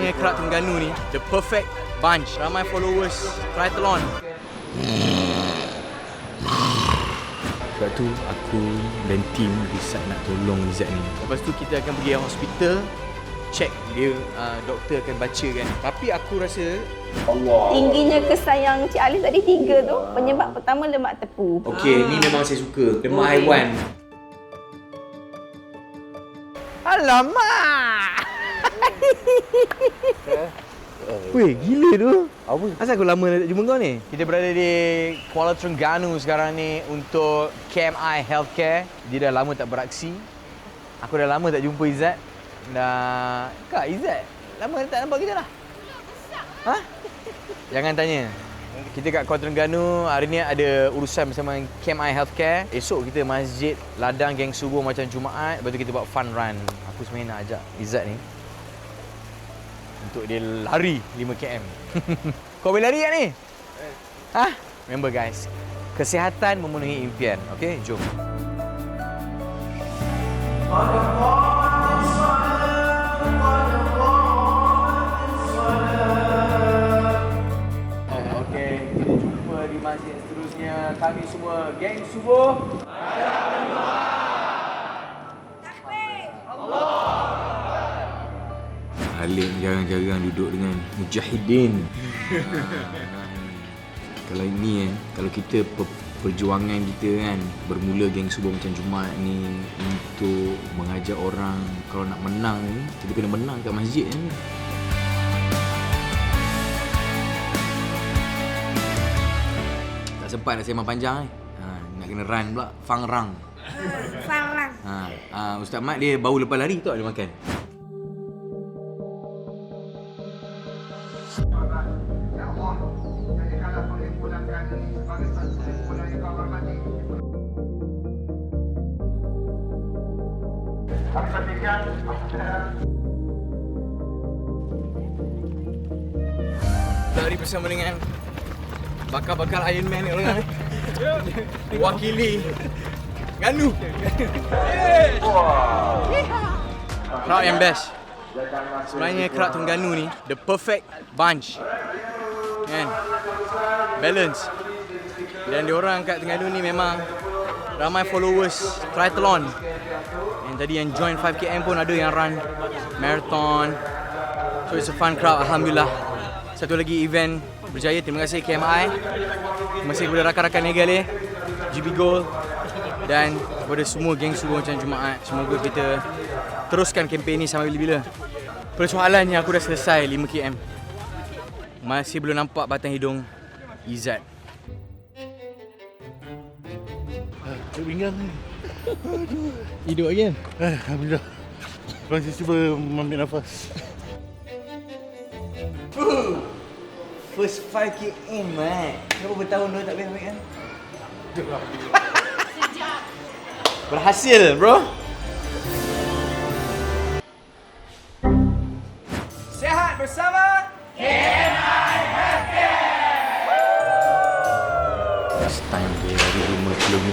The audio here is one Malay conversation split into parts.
Sebenarnya Kerak Terengganu ni the perfect bunch. Ramai followers triathlon. Sebab tu aku dan tim decide nak tolong Izzat ni. Lepas tu kita akan pergi hospital, check dia, doktor akan baca kan. Tapi aku rasa tingginya kesan yang Cik Alif tadi 3 tu, penyebab pertama lemak tepu. okey, ni memang saya suka. Lemak haiwan. Alamak! Weh, gila tu. Apa? Asal aku lama nak jumpa kau ni? Kita berada di Kuala Terengganu sekarang ni untuk KMI Healthcare. Dia dah lama tak beraksi. Aku dah lama tak jumpa Izzat. Kak, Izzat, lama tak nampak kita dah. Ha? Jangan tanya. Kita kat Kuala Terengganu, hari ni ada urusan bersama KMI Healthcare. Esok kita masjid ladang geng subuh macam Jumaat. Lepas tu kita buat fun run. Aku sebenarnya nak ajak Izzat ni untuk dia lari 5 km. Kau boleh lari tak ni? Ha? Remember guys, kesihatan memenuhi impian. Okey, jom. Okey, kita jumpa di masjid seterusnya. Kami semua geng subuh. Halim jarang-jarang duduk dengan mujahidin. Kalau ini kan, kalau kita perjuangan kita kan bermula geng subuh macam Jumaat ni untuk mengajak orang kalau nak menang ni, kita kena menang kat masjid kan. Tak sempat nak sembang panjang ni. Nak kena run pula, fang rang. Fang rang. Ustaz Mat dia baru lepas lari tu ada makan. Lari bersama dengan bakal-bakal Iron Man ni orang ni. Wakili Ganu. Crowd yang best. Sebenarnya Kerak Terengganu ni the perfect bunch. Kan? Balance. Dan diorang kat Terengganu ni memang ramai followers triathlon. Yang tadi yang join 5km pun ada yang run marathon. So it's a fun crowd, alhamdulillah. Satu lagi event berjaya. Terima kasih KMI. Terima kasih kepada rakan-rakan Negale, GB Gold dan kepada semua geng subuh macam Jumaat. Semoga kita teruskan kempen ni sampai bila-bila. Persoalannya aku dah selesai 5km. Masih belum nampak batang hidung Izzat. Cuk pinggang ni. Hidup lagi kan? Alhamdulillah. Masih cuba mengambil nafas. First 5km, man. Berapa tahun dah tak boleh ambil kan? Berhasil, bro. Sehat bersama KMI Healthcare. First time dia lari 5 km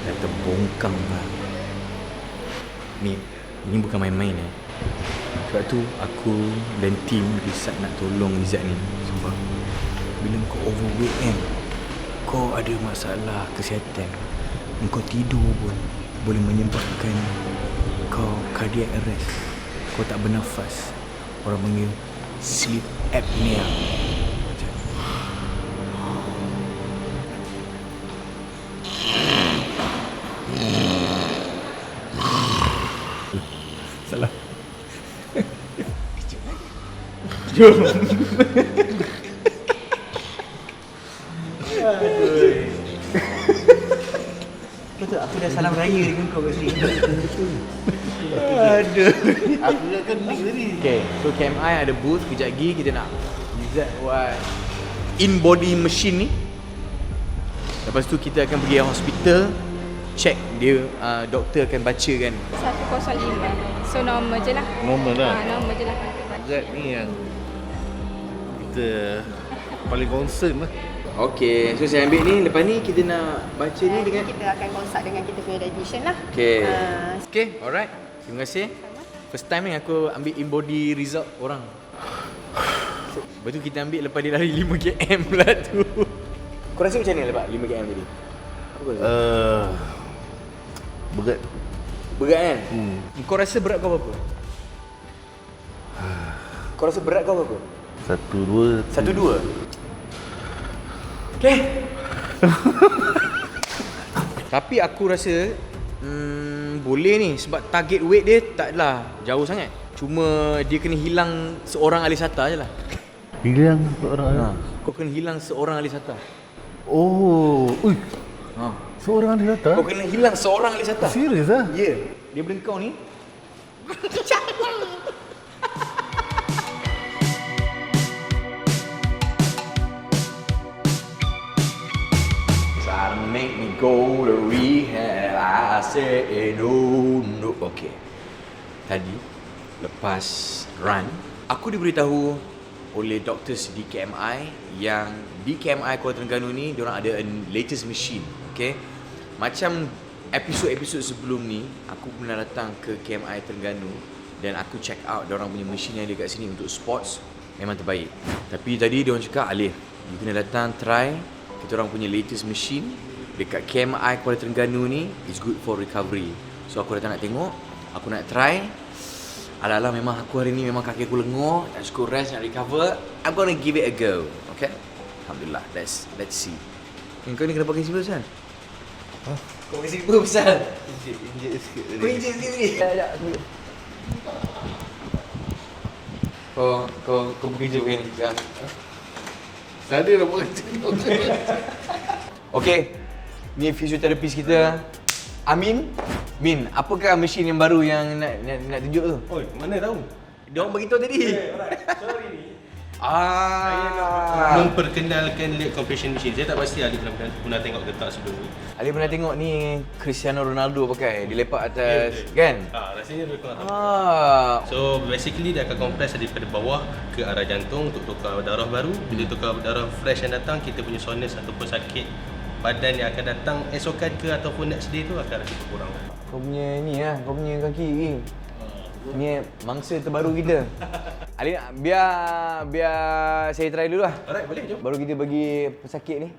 dah terbongkang lah. Ni bukan main-main Sebab tu aku dan tim decide nak tolong Izzat ni. Sebab bila kau overweight kan, kau ada masalah kesihatan, kau tidur pun boleh menyebabkan kau cardiac arrest. Kau tak bernafas. Orang panggil sleep apnea. Salah. Jom. Betul, aku dah salam raya dengan kau kat sini. Aduh. Aku dah kening tadi. Okay, so KMI ada booth. Kejap lagi kita nak Izzat buat in-body machine ni. Lepas tu kita akan pergi hospital, check dia, doktor akan baca kan. 105. So normal je lah. Normal lah. Normal je lah. Zat ni yang kita paling concern lah. Okay, so saya ambil ni. Lepas ni kita nak baca ni dengan... Kita akan consult dengan kita punya dietitian lah. Okay. Okay, alright. Terima kasih. First time ni aku ambil in-body result orang. Lepas tu kita ambil lepas dia lari 5 km pula tu. Kau rasa macam mana lepas 5 km tadi? Apa kau rasa? Berat. Berat kan? Kau rasa berat kau berapa? Kau rasa berat kau berapa? 1, 2. 1, 2. Okay. Tapi aku rasa boleh ni sebab target weight dia taklah jauh sangat. Cuma dia kena hilang seorang Alisata je lah. Hilang seorang. Kau kena hilang seorang Alisata. Oh, ui. Seorang dia datang. Kau kena hilang seorang Alisata. Serius ah? Ya. Yeah. Dia kau ni. Make me go to rehab. I say no. Okay. Tadi lepas run, aku diberitahu oleh doctors di KMI yang di KMI Kuala Terengganu ni diorang ada latest machine. Okay. Macam episod-episod sebelum ni, aku pernah datang ke KMI Terengganu dan aku check out diorang punya machine yang ada kat sini untuk sports memang terbaik. Tapi tadi diorang cakap, Alif, you kena datang try kita orang punya latest machine dekat KMI Kuala Terengganu ni, is good for recovery. So aku datang nak tengok, aku nak try. Alah-alah memang aku hari ni memang kaki aku lengur, tak cukup rest nak recover. I'm gonna give it a go. Okay? Alhamdulillah. Let's see. Kau ni kenapa pakai sibuk besar? Kau pakai sibuk besar? Injek sikit tadi. Kau injek sendiri? Tak. Kau bekerja pakai ni. Tadi dah buat macam Okay. Ni fisioterapis kita Amin. Min, apakah mesin yang baru yang nak tunjuk tu? Oi, mana tahu? Dia orang bagi tahu tadi. Sorry ni. Saya nak memperkenalkan leg compression machine. Saya tak pasti Ali pernah tengok ke tak sebelum ni. Ali pernah tengok ni Cristiano Ronaldo pakai, dia lepak atas, kan? Rasanya lebih kurang sama. So So basically dia akan compress daripada bawah ke arah jantung untuk tukar darah baru. Bila tukar darah fresh yang datang, kita punya soreness ataupun sakit badan yang akan datang esokan ke ataupun next day tu akan rasa berkurang. kau punya ni lah, kau punya kaki ni. Ni mangsa terbaru kita. Ali, biar saya try dulu lah. Alright, boleh jom. Baru kita bagi pesakit ni.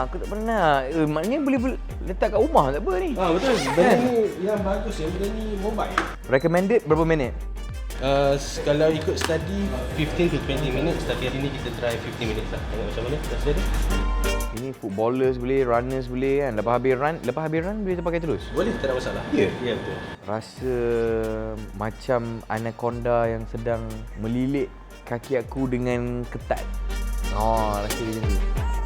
Aku tak pernah. Maknanya boleh letak kat rumah tak apa ni. Betul. Benda ni yang bagus ya, benda ni mobile. Recommended berapa minit? Kalau ikut study 15 to 20 minutes, tapi hari ni kita try 15 minutes lah. Tengok macam mana rasa dia. Ini footballers boleh, runners boleh kan. Lepas habis run boleh terpakai terus. Boleh, tak ada masalah. Ya? Ya, betul. Rasa macam anaconda yang sedang melilit kaki aku dengan ketat. Rasa macam tu.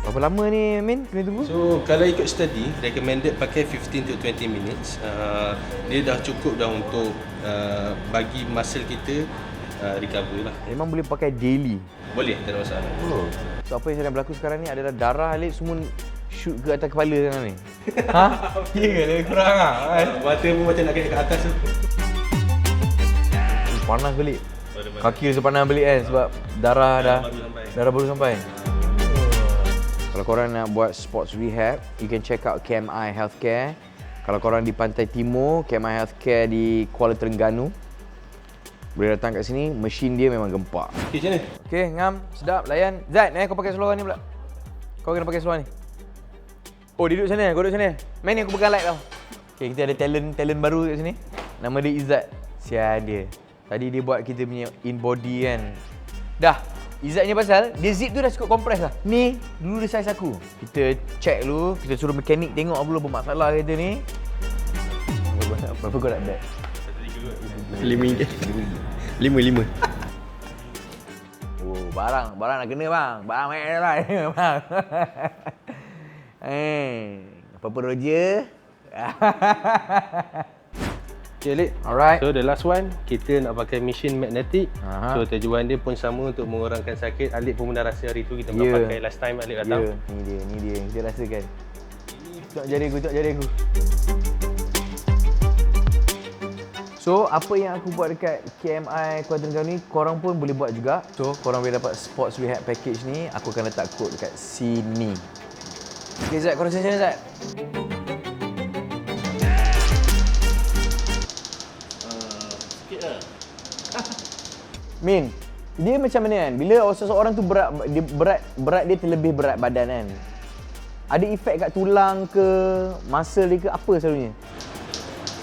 Berapa lama ni Min kena tunggu? So, kalau ikut study, recommended pakai 15 to 20 minutes. Dia dah cukup dah untuk bagi muscle kita recover lah. Memang boleh pakai daily. Boleh, tak ada masalah. So apa yang sedang berlaku sekarang ni adalah darah Alif semua shoot ke atas kepala sekarang ni. Ya ke? Lebih kurang lah. Mata pun macam nak kena kat atas tu. Panas balik. Kaki rasa panas balik kan sebab darah baru sampai. Kalau korang nak buat sports rehab, you can check out KMI Healthcare. Kalau korang di Pantai Timur, KMI Healthcare di Kuala Terengganu, boleh datang kat sini, mesin dia memang gempak. Okay, macam mana? Okay, ngam, sedap, layan. Zat, kau pakai seluar ni pula. Kau kena pakai seluar ni. Oh, dia duduk sana, kau duduk sana. Main ni aku pegang light tau. Okay, kita ada talent baru kat sini. Nama dia Izzat. Sial dia. Tadi dia buat kita punya in body kan. Dah, Izzatnya pasal, dia zip tu dah cukup compress lah. Ni, dulu dia size aku. Kita check dulu, kita suruh mekanik tengok apa dulu bermasalah kita ni. Berapa kau nak bet? RM5. Oh, barang nak kena bang. Barang banyak dah bang. Apa-apa Roger? Okay, Lik. Alright. So, the last one, kita nak pakai mesin magnetic. Aha. So, tujuan dia pun sama untuk mengurangkan sakit. Alik pun pernah rasa hari tu kita Ya. pakai last time Alik datang. Ya, ni dia. Kita rasakan. Tengok jari aku. So, apa yang aku buat dekat KMI Kuala Terengganu ni, korang pun boleh buat juga. So, korang boleh dapat sports rehab package ni. Aku akan letak kod dekat sini. Okay, Zat, kau rasa macam mana, Zat? Sikit lah. Min, dia macam mana kan? Bila seseorang tu berat dia terlebih berat badan kan. Ada efek kat tulang ke, muscle dia ke, apa selalunya?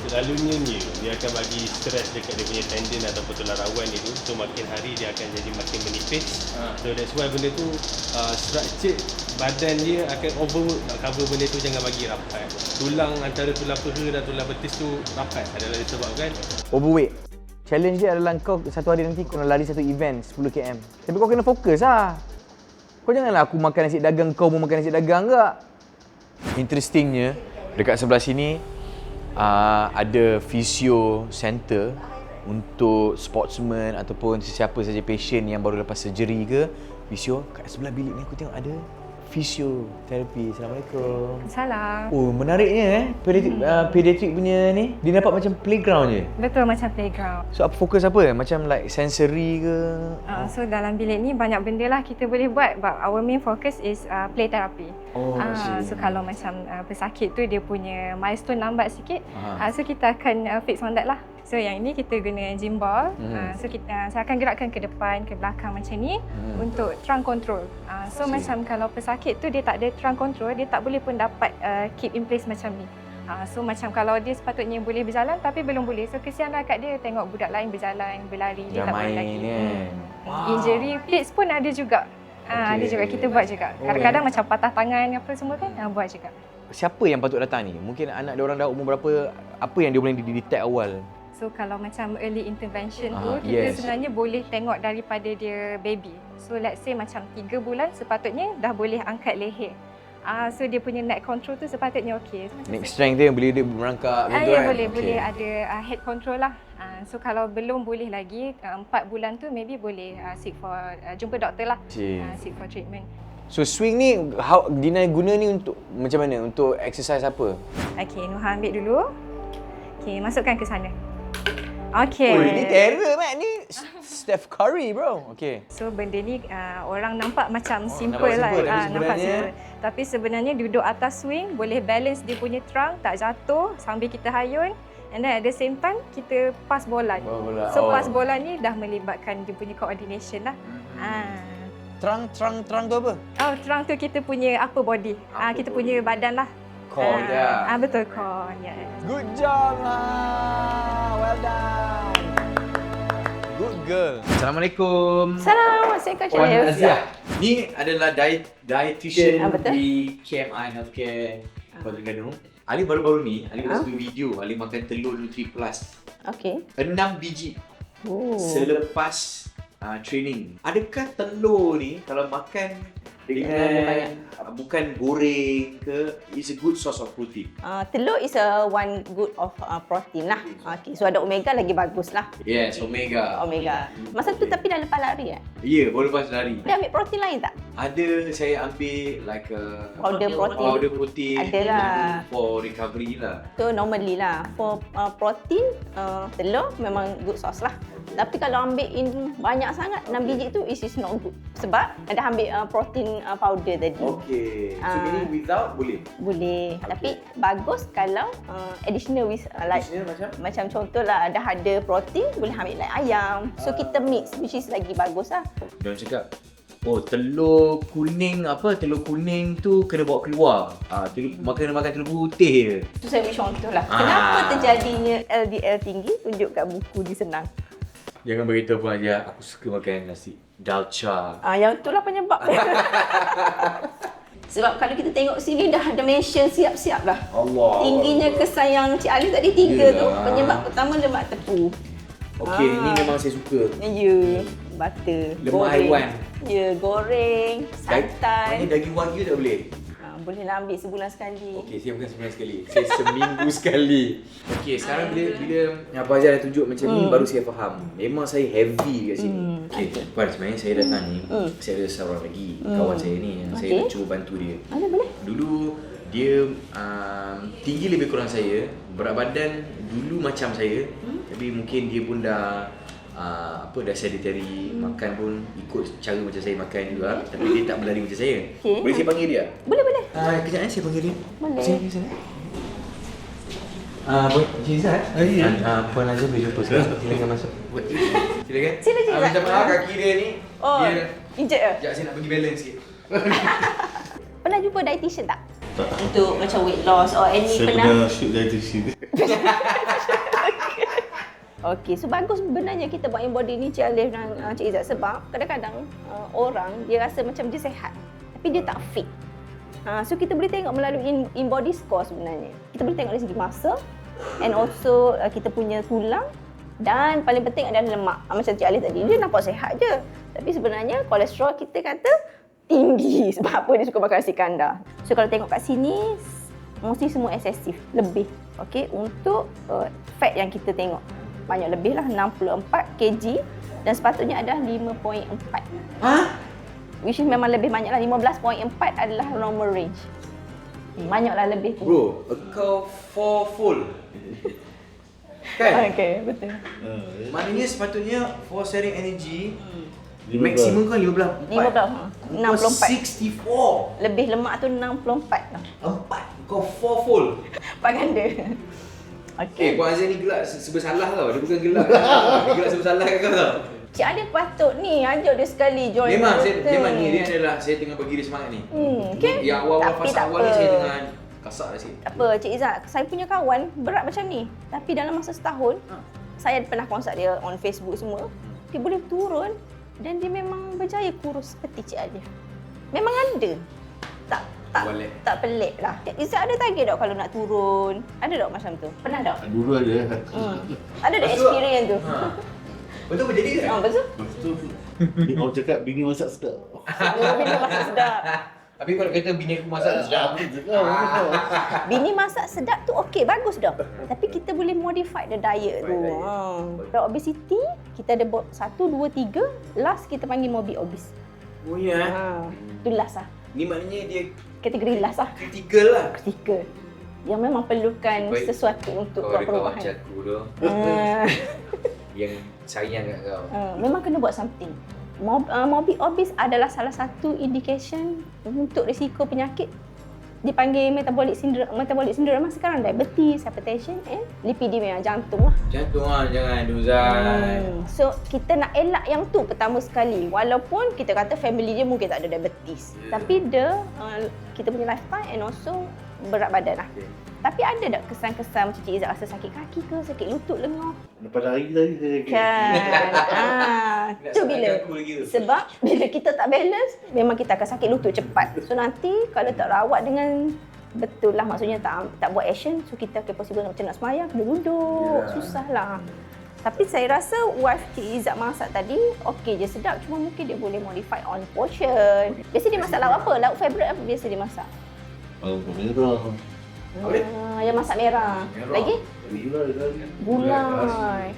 Selalunya ni dia akan bagi stres dekat dia punya tendon ataupun tulang rawan itu. So makin hari dia akan jadi makin menipis. So that's why benda tu structure badan dia akan overwork nak cover benda tu, jangan bagi rapat. Tulang antara tulang peha dan tulang betis tu rapat adalah disebabkan Overweight. Challenge dia adalah kau satu hari nanti kau nak lari satu event 10 km. Tapi kau kena fokus lah. Kau janganlah aku makan nasi dagang, kau pun makan nasi dagang tak? Interestingnya, dekat sebelah sini ada physio center untuk sportsman ataupun sesiapa saja patient yang baru lepas surgery ke. Physio, kat sebelah bilik ni aku tengok ada physiotherapy. Assalamualaikum. Salah. Oh, menariknya pediatric punya ni, dia dapat macam playground je. Betul, macam playground. So apa fokus apa? Macam like sensory ke? So dalam bilik ni banyak benda lah kita boleh buat, but our main focus is play therapy. Oh, I see. So kalau macam pesakit tu dia punya milestone lambat sikit, so kita akan fix on that lah. So yang ini kita guna gym ball. So saya akan gerakkan ke depan, ke belakang macam ni untuk trunk control. So macam kalau pesakit tu dia tak ada trunk control, dia tak boleh pun dapat keep in place macam ni. So macam kalau dia sepatutnya boleh berjalan tapi belum boleh. So kesianlah kat dia tengok budak lain berjalan, berlari, dia tak boleh lagi. Injury plates pun ada juga. Ada juga, kita buat juga. Kadang-kadang macam patah tangan apa semua kan, buat juga. Siapa yang patut datang ni? Mungkin anak dia orang dah umur berapa, apa yang dia boleh detect awal? So kalau macam early intervention tu, kita sebenarnya boleh tengok daripada dia baby. So let's say macam 3 bulan sepatutnya dah boleh angkat leher. So dia punya neck control tu sepatutnya okey. Neck strength dia boleh dia merangkak macam tu Ya, kan? boleh ada head control lah. So kalau belum boleh lagi 4 bulan tu maybe boleh seek for jumpa doktor lah. Seek for treatment. So swing ni Dina guna ni untuk macam mana? Untuk exercise apa? Okey, Nuha ambil dulu. Okey, masukkan ke sana. Okey. Oh, ni terror Mat ni. Steph Curry bro. Okey. So benda ni orang nampak macam simple nampak lah. simple, tapi Nampak sebenarnya- simple. Tapi sebenarnya duduk atas swing boleh balance dia punya trunk, tak jatuh sambil kita hayun. And then at the same time kita pass bola. So pass bola ni dah melibatkan dia punya coordination lah. Trunk tu apa? Trunk tu kita punya upper body. Kita punya badan lah. Core dia. Betul, core. Yeah. Good job lah. Well done. Good girl. Assalamualaikum. Salam, Assalamualaikum. Puan Aziah. Ni adalah dietitian betul. di KMI Healthcare Kota Terengganu. Ali baru-baru ni, Ali buat satu video. Ali makan telur Nutri Plus. Okey. 6 biji. Selepas training. Adakah telur ni kalau makan dengan bukan goreng ke, is a good source of protein? Telur is a one good of protein lah. Okay, so ada omega lagi bagus lah. Yes, omega. Masa tu tapi dah lepas lari kan? Ya, baru lepas lari. Dia ambil protein lain tak? Ada, saya ambil like Powder protein. Adalah. For recovery lah. So normally lah, for protein, telur memang good source lah. Tapi kalau ambil banyak sangat, 6 biji tu is not good. Sebab ada ambil protein powder tadi. Okay. So meaning without boleh? Boleh. Tapi bagus kalau additional with Additional macam contohlah dah ada protein, boleh ambil like ayam. So kita mix, which is lagi bagus lah. Diorang cakap, oh telur kuning tu kena bawa keluar. Makan telur putih je. Tu saya ambil contoh lah. Kenapa terjadinya LDL tinggi? Tunjuk kat buku ni senang. Jangan beritahu Puan Aziah, aku suka makan nasi dalcha. Yang itulah penyebab. Sebab kalau kita tengok sini dah ada mention siap-siap lah. Allah. Tingginya kesan yang Cik Ali tadi 3 tu. Penyebab pertama lemak tepu. Okey, ni memang saya suka. Ya, butter. Lemak haiwan. Ya, goreng, santan. Ini daging wagyu tak boleh? Bolehlah ambil sebulan sekali. Okey, saya bukan sebulan sekali. Saya seminggu sekali. Okey, sekarang bila Abang Aziah dah tunjuk macam ni, baru saya faham. Memang saya heavy kat sini. Okey, Puan, sebenarnya saya datang ni, saya ada seorang lagi kawan saya ni yang saya nak cuba bantu dia. Boleh. Dulu dia tinggi lebih kurang saya, berat badan dulu macam saya, tapi mungkin dia pun dah dah sedentary, makan pun ikut cara macam saya makan juga, tapi dia tak berlari macam saya. Boleh saya panggil dia? Boleh. Kejap saya panggil dia. Boleh. Sini sana. Boleh, Encik Izzat? Puan Aziah boleh jumpa sekarang. Silakan masuk. Boleh kan? Sila je, Macam Zat. mana kaki dia ni, Oh, dia injet ke? sekejap saya nak bagi balance sikit. Pernah jumpa dietitian tak? Tak. Untuk macam weight loss or any Saya pernah? pernah shoot dietitian. Okey, so bagus sebenarnya kita buat in-body ni Cik Alif dan Cik Izzat sebab kadang-kadang orang dia rasa macam dia sihat tapi dia tak fit. So kita boleh tengok melalui in-body score sebenarnya. Kita boleh tengok dari segi masa and also kita punya tulang dan paling penting adalah lemak. Macam Cik Alif tadi, dia nampak sihat je. Tapi sebenarnya kolesterol kita kata tinggi sebab apa dia suka makan nasi kandar. So kalau tengok kat sini mesti semua eksesif, lebih. Okey, untuk fat yang kita tengok banyak lebih lah 64 kg dan sepatutnya ada 5.4. Which is memang lebih banyak lah. 15.4 adalah normal range. Banyaklah lebih tu. Bro, kau 4 full. Kan? Okey, betul. Maknanya sepatutnya for sharing energy 15. maksimum kan 15, 15. 64. 64. Lebih lemak tu 64 lah. 4. Kau 4 full. Pak ganda. Okey. Puan Azan ni gelak sebersalah tau. Dia bukan gelak. Dia gelak sebersalah kat kau tau. Cik Alif patut ni ajak dia sekali join. Memang ni dia adalah saya tengah bagi dia semangat ni. Okey. Yang awal-awal Tapi fasa tak awal ni apa. saya tengah kasar dah sikit. Tak apa, Cik Izzat. Saya punya kawan berat macam ni. Tapi dalam masa setahun, saya pernah consult dia on Facebook semua. Dia boleh turun dan dia memang berjaya kurus seperti Cik Alif. Memang ada. Boleh. Tak pelik lah. Cik Izzat ada target tak kalau nak turun? Ada tak macam tu? Pernah tak? Dulu ada. Ada tak Lepas tu, experience tu? Betul apa jadi kan? Betul? Lepas tu, orang cakap bini masak sedap. Bini masak sedap. Tapi kalau kata bini aku masak sedap. Bini masak sedap tu okey, bagus dah. Tapi kita boleh modify the diet tu. Kalau obesity, kita ada 1, 2, 3. Last kita panggil morbid obese. Oh ya. Tu last lah. Ni maknanya dia Kategori last lah. critical lah. Kritikal. Yang memang perlukan Baik. sesuatu untuk Kau buat ada kawan perubahan. macam aku tu yang sayang kat kau. Memang kena buat something. Morbid obese adalah salah satu indication untuk risiko penyakit dipanggil metabolic syndrome sekarang, diabetes, hypertension and lipidemia, jantung lah. Jantung lah, jangan Duzan. So kita nak elak yang tu pertama sekali. Walaupun kita kata family dia mungkin tak ada diabetes, tapi dia kita punya lifestyle and also berat badan lah. Tapi ada tak kesan-kesan macam Cik Izzat rasa sakit kaki ke, sakit lutut, lengan? Lepas hari tadi saya sakit. Kan. Tu bila? Sebab bila kita tak balance, memang kita akan sakit lutut cepat. So nanti kalau tak rawat dengan betul lah, maksudnya tak buat action, so kita akan possible macam nak semayang, kena duduk, susah lah. Tapi saya rasa wife Cik Izzat masak tadi okey je, sedap, cuma mungkin dia boleh modify on portion. Biasa dia masak lauk apa? Lauk favourite apa biasa dia masak? Kalau merah. Yang masak merah. Lagi? Gulai.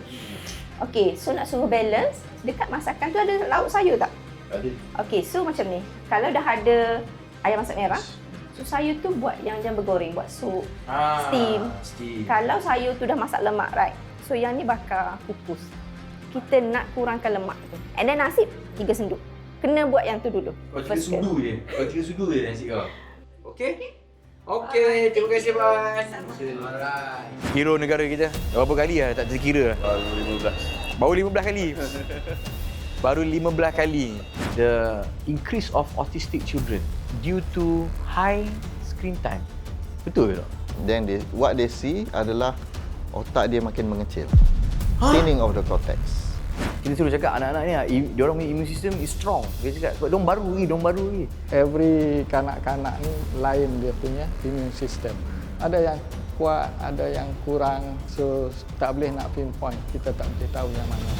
Okey, so nak suruh balance, dekat masakan tu ada lauk sayur tak? Ada. Okey, so macam ni. Kalau dah ada ayam masak merah, so sayur tu buat yang jangan bergoreng, buat sup, steam. Kalau sayur tu dah masak lemak, right? So yang ni bakar kukus. Kita nak kurangkan lemak tu. And then nasi 3 senduk. Kena buat yang tu dulu. Kau 3 sudu je. Kau 3 sudu je nasi kau. Okey? Okey, terima kasih Ban. Alright. Hero negara kita. Berapa kali lah tak terkira? Baru 15 kali. Baru 15 kali. The increase of autistic children due to high screen time. Betul tak? Then what they see adalah otak dia makin mengecil. Thinning of the cortex. Kita selalu cakap anak-anak ni, diorang punya immune system is strong. Dia cakap sebab diorang baru lagi. Every kanak-kanak ni lain dia punya immune system. Ada yang kuat, ada yang kurang. So tak boleh nak pinpoint. Kita tak boleh tahu yang mana.